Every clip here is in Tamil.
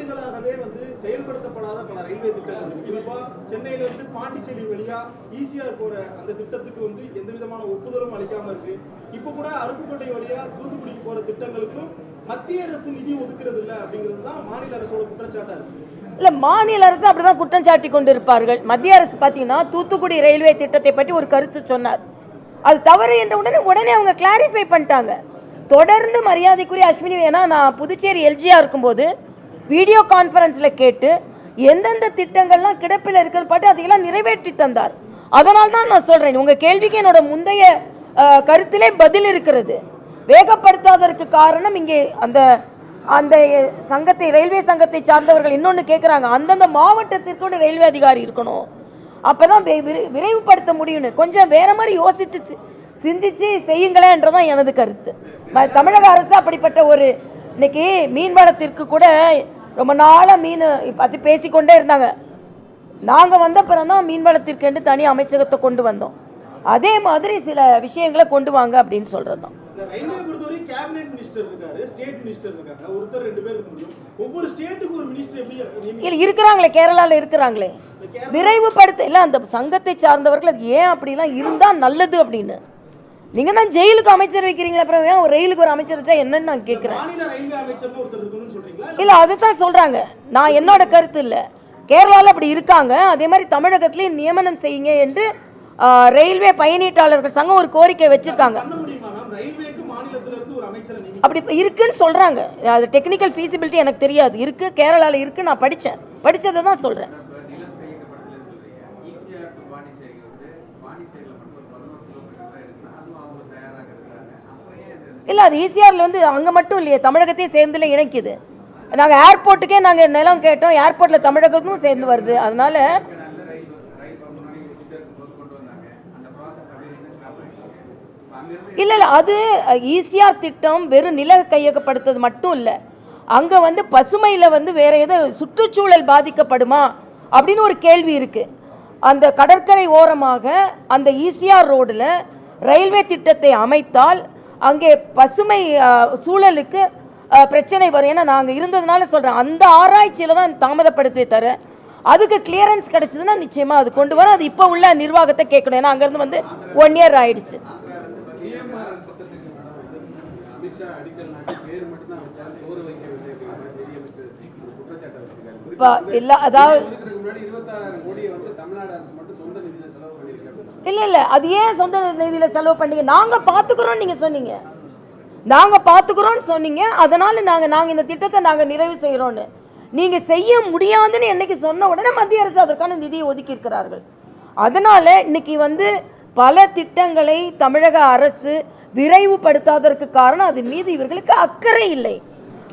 ஆண்டுகளாகவே செயல்படுத்தப்படாத பல ரயில்வே திட்டங்கள் குறிப்பா சென்னையிலிருந்து பாண்டிச்சேரி வழியா ஈசிஆர் போற அந்த திட்டத்துக்கு எந்த விதமான ஒப்புதலும் அளிக்காம இருக்கு. இப்ப கூட அருப்புக்கோட்டை வழியா தூத்துக்குடிக்கு போற திட்டங்களுக்கும் மத்திய அரசு நிதி ஒதுக்குறது இல்லை அப்படிங்கிறது தான் மாநில அரசோட குற்றச்சாட்டா இருக்கு. இல்ல, மாநில அரசு அப்படிதான் குற்றம் சாட்டி கொண்டிருப்பார்கள். மத்திய அரசு பாத்தீங்கன்னா தூத்துக்குடி ரயில்வே திட்டத்தை பற்றி ஒரு கருத்து சொன்னார், அது தவறு என்ற உடனே அவங்க கிளாரிஃபை பண்ணிட்டாங்க. தொடர்ந்து மரியாதைக்குரிய அஸ்வினி, ஏன்னா நான் புதுச்சேரி எல்ஜியா இருக்கும்போது வீடியோ கான்ஃபரன்ஸ்ல கேட்டு எந்தெந்த திட்டங்கள்லாம் கிடப்பில் இருக்கிறது பாட்டு அதையெல்லாம் நிறைவேற்றி தந்தார். அதனால தான் நான் சொல்றேன், உங்க கேள்விக்கு என்னோட முந்தைய கருத்திலே பதில் இருக்கிறது. வேகப்படுத்தாததற்கு காரணம் இங்கே அந்த அந்த சங்கத்தை, ரயில்வே சங்கத்தை சார்ந்தவர்கள் இன்னொன்று கேட்குறாங்க, அந்தந்த மாவட்டத்திற்கு ரயில்வே அதிகாரி இருக்கணும், அப்பதான் விரைவுபடுத்த முடியும்னு. கொஞ்சம் வேற மாதிரி யோசித்து சிந்திச்சு செய்யுங்களேன்றதான் எனது கருத்து. தமிழக அரசு அப்படிப்பட்ட ஒரு, இன்னைக்கு மீன்வளத்திற்கு கூட ரொம்ப நாளாக மீன் பற்றி பேசிக்கொண்டே இருந்தாங்க. நாங்கள் வந்த பிறந்தான் மீன்வளத்திற்கு என்று தனி அமைச்சகத்தை கொண்டு வந்தோம். அதே மாதிரி சில விஷயங்களை கொண்டு வாங்க அப்படின்னு சொல்றது தான். ரயில்வே பொறுத்தவரை கேபினெட் மினிஸ்டர் இருக்காரு, ஸ்டேட் மினிஸ்டர் இருக்காங்க, ஒருத்தர் ரெண்டு பேர் இருக்க முடியும். ஒவ்வொரு ஸ்டேட்டுக்கு ஒரு மினிஸ்டர் எப்படி இருக்கிறாங்களே, கேரளால இருக்கிறாங்களே, விரைவுபடுத்த இல்ல அந்த சங்கத்தை சார்ந்தவர்கள் அது ஏன் அப்படிலாம் இருந்தா நல்லது அப்படின்னு. நீங்க தான் ஜெயிலுக்கு அமைச்சர் வைக்கிறீங்க, அப்புறம் ஏன் ஒரு ரயிலுக்கு ஒரு அமைச்சர் வச்சா என்னன்னு நான் கேட்கிறேன். இல்ல அதுதான் சொல்றாங்க, நான் என்னோட கருத்து இல்ல, கேரளால அப்படி இருக்காங்க. அதே மாதிரி தமிழகத்திலேயே நியமனம் செய்யுங்க என்று ரயில்வே பயணீட்டாளர்கள் சங்கம் ஒரு கோரிக்கை வச்சிருக்காங்க. அப்படி இருக்குன்னு சொல்றாங்க. அது டெக்னிக்கல் ஃபீசிபிலிட்டி எனக்கு தெரியாது, இருக்கு கேரளால இருக்கு, நான் படிச்சதை தான் சொல்றேன். இல்ல அது ஈசிஆர்ல அங்க மட்டும் இல்லையே, தமிழகத்தையும் சேர்ந்துல இணைக்குது. நாங்க ஏர்போர்ட்டுக்கே நாங்க நிலம் கேட்டோம், ஏர்போர்ட்ல தமிழகமும் சேர்ந்து வருது. அதனால இல்ல அது ஈசிஆர் திட்டம் வெறும் நில கையகப்படுத்துறது மட்டும் இல்ல, அங்க பசுமையில வேற ஏதோ சுற்றுச்சூழல் பாதிக்கப்படுமா அப்படின்னு ஒரு கேள்வி இருக்கு. அந்த கடற்கரை ஓரமாக அந்த ஈசிஆர் ரோடுல ரயில்வே திட்டத்தை அமைத்தால் அங்கே பசுமை சூழலுக்கு பிரச்சனை வரும். ஏன்னா நாங்க இருந்ததுனால சொல்றேன், அந்த ஆராய்ச்சியில தான் தாமதப்படுத்தி தர, அதுக்கு கிளியரன்ஸ் கிடைச்சதுன்னா நிச்சயமா அது கொண்டு வர. அது இப்ப உள்ள நிர்வாகத்தை கேட்கணும், ஏன்னா அங்க இருந்து 1 இயர் ஆயிடுச்சு. இல்ல அது ஏன் சொந்த நிதியில செலவு பண்ணீங்க, நாங்க பாத்துக்கிறோம் நீங்க சொன்னீங்க, நாங்க பாத்துக்கிறோம் சொன்னீங்க, அதனால நாங்க இந்த திட்டத்தை நாங்க நிறைவு செய்யறோம்னு. நீங்க செய்ய முடியாதுன்னு என்னைக்கு சொன்ன உடனே மத்திய அரசு அதற்கான நிதியை ஒதுக்கி இருக்கிறார்கள். அதனால இன்னைக்கு பல திட்டங்களை தமிழக அரசு விரைவுபடுத்தாததற்கு காரணம் அது மீது இவர்களுக்கு அக்கறை இல்லை.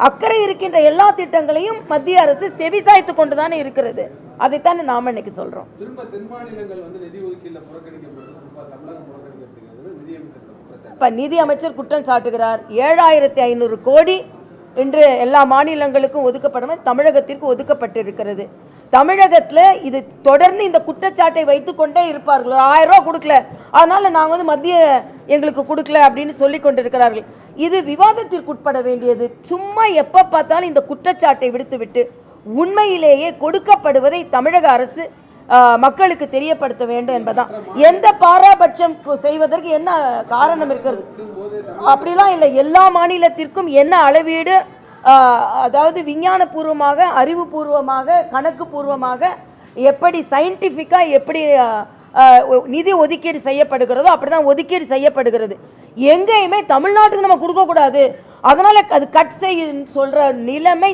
அக்கறை இருக்கின்ற எல்லா திட்டங்களையும் மத்திய அரசு செவிசாய்த்து கொண்டுதானே இருக்கிறது. அதைத்தானே நாம இன்னைக்கு சொல்றோம். நிதி அமைச்சர் குற்றம் சாட்டுகிறார். 7500 கோடி இன்று எல்லா மாநிலங்களுக்கும் ஒதுக்கப்படும், தமிழகத்திற்கு ஒதுக்கப்பட்டிருக்கிறது. தமிழகத்துல இது தொடர்ந்து இந்த குற்றச்சாட்டை வைத்துக் கொண்டே இருப்பார்கள். 1000 ரூபாய் கொடுக்கல, அதனால நாங்க மத்திய எங்களுக்கு கொடுக்கல அப்படின்னு சொல்லி கொண்டிருக்கிறார்கள். இது விவாதத்திற்கு உட்பட வேண்டியது. சும்மா எப்ப பார்த்தாலும் இந்த குற்றச்சாட்டை விடுத்துவிட்டு உண்மையிலேயே கொடுக்கப்படுவதை தமிழக அரசு மக்களுக்கு தெரியப்படுத்த வேண்டும் என்பதுதான். எந்த பாராபட்சம் செய்வதற்கு என்ன காரணம் இருக்கிறது அப்படிலாம் இல்லை. எல்லா மாநிலத்திற்கும் என்ன அளவீடு, அதாவது விஞ்ஞான பூர்வமாக, அறிவுபூர்வமாக, கணக்கு பூர்வமாக, எப்படி சயின்டிஃபிக்கா எப்படி நிதி ஒதுக்கீடு செய்யப்படுகிறதோ அப்படிதான் ஒதுக்கீடு செய்யப்படுகிறது. எங்கேயுமே தமிழ்நாட்டுக்கு நம்ம கொடுக்க கூடாது, அதனால அது கட் செய்ய சொல்ற நிலைமை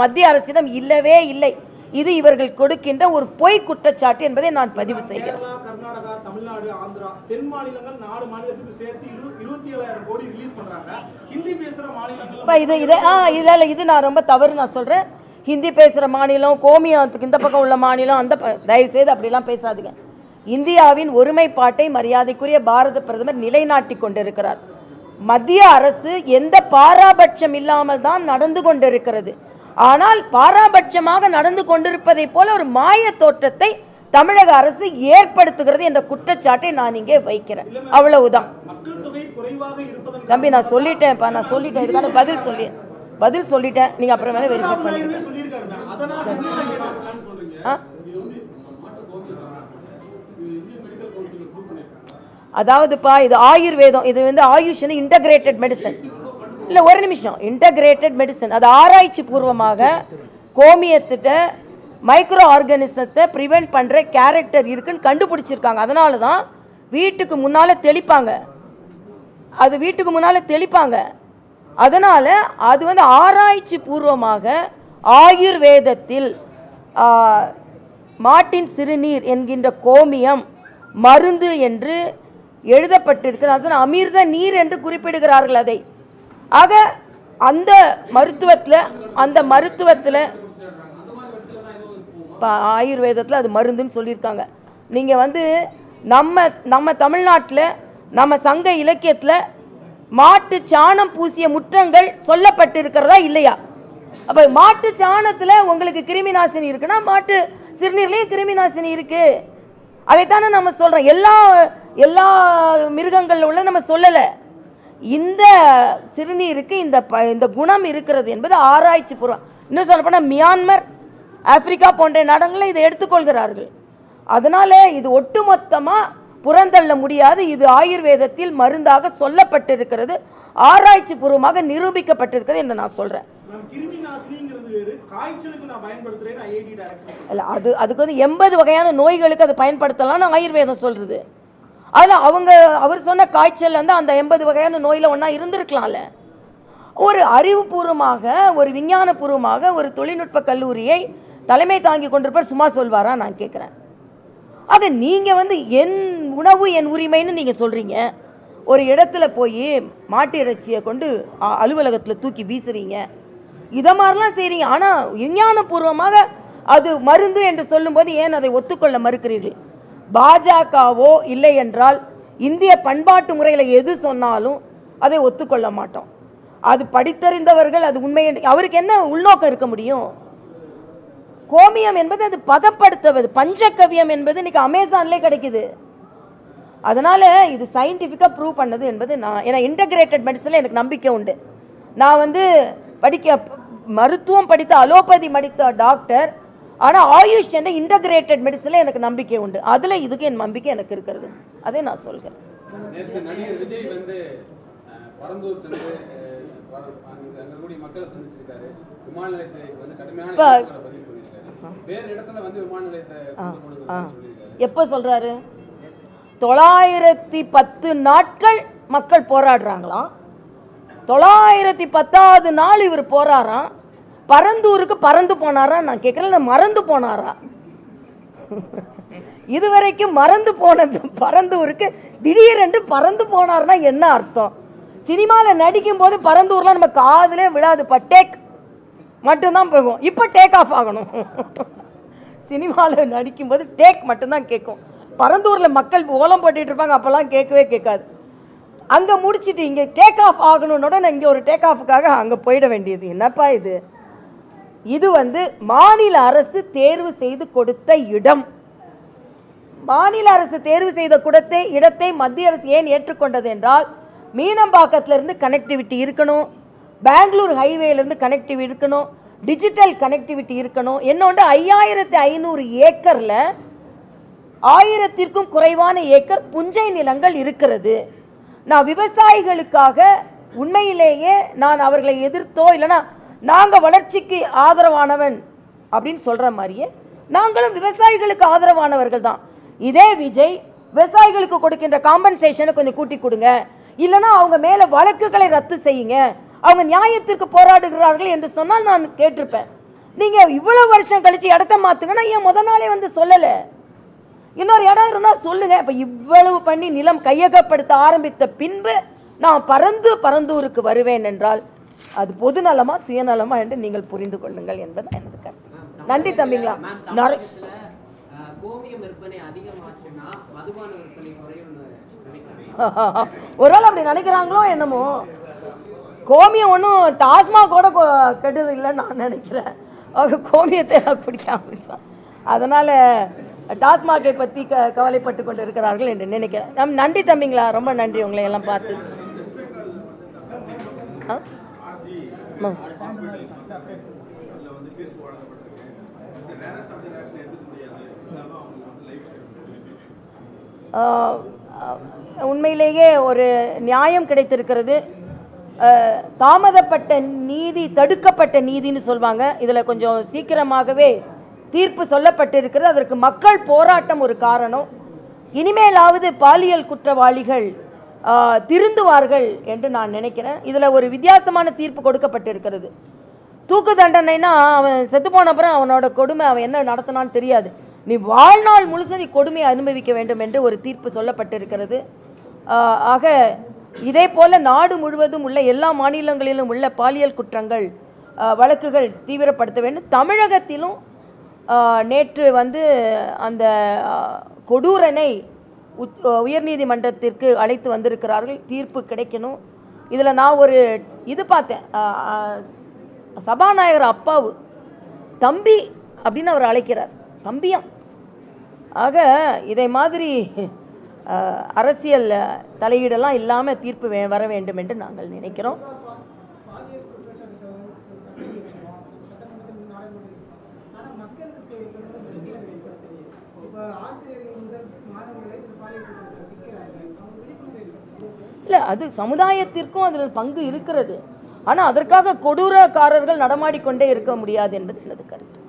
மத்திய அரசிடம் இல்லவே இல்லை. இது இவர்கள் கொடுக்கின்ற ஒரு பொய் குற்றச்சாட்டு என்பதை நான் பதிவு செய்கிறேன். கர்நாடகா, தமிழ்நாடு, ஆந்திரா, தென் மாநிலங்கள் 4 மாநிலத்துக்கு சேர்த்து 27,000 கோடி ரிலீஸ் பண்றாங்க. ஹிந்தி பேசுற மாநிலங்கள் இது நான் ரொம்ப தவறு நான் சொல்றேன். ஹிந்தி பேசுற மாநிலம், கோமியத்துக்கு இந்த பக்கம் உள்ள மாநிலம், அந்த தயவு செய்து அப்படிலாம் பேசாதீங்க. இந்தியாவின் ஒருமைப்பாட்டை மரியாதைக்குரிய பாரத பிரதமர் நிலைநாட்டி கொண்டிருக்கிறார். மத்திய அரசு எந்த பாராபட்சம் இல்லாமல் தான் நடந்து கொண்டிருக்கிறது. ஆனால் பாராபட்சமாக நடந்து கொண்டிருப்பதை போல ஒரு மாய தோற்றத்தை தமிழக அரசு ஏற்படுத்துகிறது என்ற குற்றச்சாட்டை நான் இங்கே வைக்கிறேன். அவ்வளவுதான் தம்பி, நான் சொல்லிட்டேன். இதுக்கான பதில் சொல்லிட்டேன். நீங்க அப்புறம் வேணா வெரிஃபை பண்ணுங்க. அதாவதுப்பா இது ஆயுர்வேதம், இது வந்து ஆயுஷ் இன்டகிரேட்டட் மெடிசன். இல்லை ஒரு நிமிஷம், இன்டகிரேட்டட் மெடிசன் அது ஆராய்ச்சி பூர்வமாக கோமியத்திட்ட மைக்ரோ ஆர்கானிசத்தை ப்ரிவென்ட் பண்ணுற கேரக்டர் இருக்குன்னு கண்டுபிடிச்சிருக்காங்க. அதனால தான் வீட்டுக்கு முன்னால் தெளிப்பாங்க, அது வீட்டுக்கு முன்னால் தெளிப்பாங்க. அதனால் அது வந்து ஆராய்ச்சி பூர்வமாக ஆயுர்வேதத்தில் மாட்டின் சிறுநீர் என்கின்ற கோமியம் மருந்து என்று எழுதப்பட்டிருக்கிறது. அமிர்த நீர் என்று குறிப்பிடுகிறார்கள் அதை. ஆக அந்த மருத்துவத்தில் ஆயுர்வேதத்தில் அது மருந்துன்னு சொல்லியிருக்காங்க. நீங்கள் வந்து நம்ம தமிழ்நாட்டில் நம்ம சங்க இலக்கியத்தில் மாட்டு சாணம் பூசிய முற்றங்கள் சொல்லப்பட்டிருக்கிறதா இல்லையா? அப்போ மாட்டு சாணத்தில் உங்களுக்கு கிருமி நாசினி இருக்குன்னா மாட்டு சிறுநீர்லேயும் கிருமி நாசினி இருக்கு. அதைத்தானே நம்ம சொல்கிறோம். எல்லா மிருகங்கள் உள்ள நம்ம சொல்லலை. இந்த சிறுநீருக்கு இந்த குணம் இருக்கிறது என்பது ஆராய்ச்சி பூர்வம். இன்னும் சொல்லப்போனால் மியான்மர், ஆப்பிரிக்கா போன்ற நாடுகளில் இதை எடுத்துக்கொள்கிறார்கள். அதனால இது ஒட்டுமொத்தமாக புறந்தள்ள முடியாது. இது ஆயுர்வேதத்தில் மருந்தாக சொல்லப்பட்டிருக்கிறது, ஆராய்ச்சி பூர்வமாக நிரூபிக்கப்பட்டிருக்கிறது என்று நான் சொல்றேன். அதுக்கு வந்து 80 வகையான நோய்களுக்கு அது பயன்படுத்தலாம்னு ஆயுர்வேதம் சொல்றது. அதில் அவர் சொன்ன காய்ச்சல் வந்து அந்த 80 வகையான நோயில் ஒன்றா இருந்திருக்கலாம்ல. ஒரு அறிவுபூர்வமாக, ஒரு விஞ்ஞான பூர்வமாக ஒரு தொழில்நுட்ப கல்லூரியை தலைமை தாங்கி கொண்டிருப்பார் சும்மா சொல்வாரா நான் கேட்குறேன். ஆக நீங்கள் வந்து என் உணவு என் உரிமைன்னு நீங்கள் சொல்கிறீங்க. ஒரு இடத்துல போய் மாட்டு இறைச்சியை கொண்டு அலுவலகத்தில் தூக்கி வீசுறீங்க, இதை மாதிரிலாம் செய்கிறீங்க. ஆனால் விஞ்ஞானபூர்வமாக அது மருந்து என்று சொல்லும்போது ஏன் அதை ஒத்துக்கொள்ள மறுக்கிறீர்கள்? பாஜகவோ இல்லை என்றால் இந்திய பண்பாட்டு முறையில் எது சொன்னாலும் அதை ஒத்துக்கொள்ள மாட்டோம். அது படித்தறிந்தவர்கள், அது உண்மை. அவருக்கு என்ன உள்நோக்கம் இருக்க முடியும்? கோமியம் என்பது அது பதப்படுத்துவது, பஞ்சகவியம் என்பது இன்னைக்கு அமேசான்லேயே கிடைக்குது. அதனால இது சயின்டிஃபிக்காக ப்ரூவ் பண்ணது என்பது ஏன்னா இன்டகிரேட்டட் மெடிசனில் எனக்கு நம்பிக்கை உண்டு. நான் வந்து மருத்துவம் படித்த, அலோபதி படித்த டாக்டர். ஆனால் ஆயுஷ் என்ற இன்டகிரேட்டட் மெடிசனில் எனக்கு நம்பிக்கை உண்டு. அதில் இதுக்கு என் நம்பிக்கை எனக்கு இருக்கிறது. அதே நான் சொல்கிறேன். நடிகர் விஜய் வந்து பரந்தூர் சென்று மக்களை சந்திச்சிருக்காரு. விமான நிலையத்தை வந்து கடுமையான வேறு இடத்துல வந்து விமான நிலையத்தை எப்போ சொல்றாரு? 910 நாட்கள் மக்கள் போராடுறாங்களாம். 910வது நாள் இவர் போறாராம். பரந்தூருக்கு பறந்து போனாரா நான் கேட்கிறேன், மறந்து போனாரா? இதுவரைக்கும் மறந்து போனது பரந்தூருக்கு திடீரென்று பறந்து போனார்னா என்ன அர்த்தம்? சினிமாவில் நடிக்கும் போது பரந்தூர்லாம் நம்ம காதலே விழாது, டேக் மட்டும்தான் போகும். இப்போ டேக் ஆஃப் ஆகணும். சினிமாவில் நடிக்கும்போது டேக் மட்டும்தான் கேட்கும். பரந்தூரில் மக்கள் ஓலம் போட்டுட்டு இருப்பாங்க, அப்போல்லாம் கேட்கவே கேட்காது. அங்கே முடிச்சுட்டு இங்கே டேக் ஆஃப் ஆகணுன்னோட நான் இங்கே ஒரு டேக் ஆஃபுக்காக அங்கே போயிட வேண்டியது. என்னப்பா இது? இது வந்து மாநில அரசு தேர்வு செய்து கொடுத்த இடம். மாநில அரசு தேர்வு செய்த இடத்தை மத்திய அரசு ஏன் ஏற்றுக்கொண்டது என்றால், மீனம்பாக்கத்திலிருந்து கனெக்டிவிட்டி இருக்கணும், பெங்களூர் ஹைவேலேருந்து கனெக்டிவிட்டி இருக்கணும், டிஜிட்டல் கனெக்டிவிட்டி இருக்கணும். என்னொன்று 5500 ஏக்கரில் 1000க்கும் குறைவான ஏக்கர் புஞ்சை நிலங்கள் இருக்கிறது. நான் விவசாயிகளுக்காக உண்மையிலேயே நான் அவர்களை எதிர்த்தோ இல்லைனா நாங்கள் வளர்ச்சிக்கு ஆதரவானவன் அப்படின்னு சொல்கிற மாதிரியே நாங்களும் விவசாயிகளுக்கு ஆதரவானவர்கள் தான். இதே விஜய் விவசாயிகளுக்கு கொடுக்கின்ற காம்பன்சேஷனை கொஞ்சம் கூட்டி கொடுங்க, இல்லைனா அவங்க மேலே வழக்குகளை ரத்து செய்யுங்க, அவங்க நியாயத்திற்கு போராடுகிறார்கள் என்று சொன்னால் நான் கேட்டிருப்பேன். நீங்கள் இவ்வளோ வருஷம் கழித்து இடத்த மாற்றுங்கன்னா ஏன் முத நாளே வந்து சொல்லலை? இன்னொரு இடம் இருந்தால் சொல்லுங்க. இப்போ இவ்வளவு பண்ணி நிலம் கையகப்படுத்த ஆரம்பித்த பின்பு நான் பரந்தூருக்கு வருவேன் என்றால் அது பொதுநலமா சுயநலமா என்று நீங்கள் புரிந்து கொள்ளுங்கள் என்பது எனது கருத்து. நன்றி தம்பிங்களா. ஒருவேளை அப்படி நினைக்கிறாங்களோ என்னமோ. கோமியம் ஒன்றும் டாஸ்மாகோட கெட்டது இல்லைன்னு நான் நினைக்கிறேன். அவங்க கோமியத்தை குடிக்காம அதனால டாஸ்மாகை பற்றி கவலைப்பட்டு கொண்டு இருக்கிறார்கள் என்று நினைக்கிறேன். நன்றி தம்பிங்களா, ரொம்ப நன்றி உங்களை எல்லாம் பார்த்து. வந்து தீர்ப்பு வழங்கப்பட்டிருக்கு. இந்த ரேரஸ்ட் ஆஃப் தி ரேர்ஸ் எடுத்துக்க முடியாது. இதெல்லாம் அவங்களுக்கு வந்து லைஃப் உண்மையிலேயே ஒரு நியாயம் கிடைத்திருக்கிறது. தாமதப்பட்ட நீதி தடுக்கப்பட்ட நீதின்னு சொல்வாங்க. இதில் கொஞ்சம் சீக்கிரமாகவே தீர்ப்பு சொல்லப்பட்டிருக்கிறது. அதற்கு மக்கள் போராட்டம் ஒரு காரணம். இனிமேலாவது பாலியல் குற்றவாளிகள் திருந்துவார்கள் என்று நான் நினைக்கிறேன். இதில் ஒரு வித்தியாசமான தீர்ப்பு கொடுக்கப்பட்டிருக்கிறது. தூக்கு தண்டனைனா அவன் செத்து போன அப்புறம் அவனோட கொடுமை அவன் என்ன நடத்தினான்னு தெரியாது. நீ வாழ்நாள் முழுசும் நீ கொடுமையை அனுபவிக்க வேண்டும் என்று ஒரு தீர்ப்பு சொல்லப்பட்டிருக்கிறது. ஆக இதே போல நாடு முழுவதும் உள்ள எல்லா மாநிலங்களிலும் உள்ள பாலியல் குற்றங்கள் வழக்குகள் தீவிரப்படுத்த வேண்டும். தமிழகத்திலும் நேற்று வந்து அந்த கொடூரனை உயர்நீதிமன்றத்திற்கு அழைத்து வந்திருக்கிறார்கள். தீர்ப்பு கிடைக்கணும். இதில் நான் ஒரு இது பார்த்தேன். சபாநாயகர் அப்பாவு தம்பி அப்படின்னு அவர் அழைக்கிறார். தம்பியம். ஆக இதை மாதிரி அரசியல் தலையீடெல்லாம் இல்லாமல் தீர்ப்பு வர வேண்டும் என்று நாங்கள் நினைக்கிறோம். இல்லை, அது சமுதாயத்திற்கும் அதில் பங்கு இருக்கிறது. ஆனால் அதற்காக கொடூரக்காரர்கள் நடமாடிக்கொண்டே இருக்க முடியாது என்பது எனது கருத்து.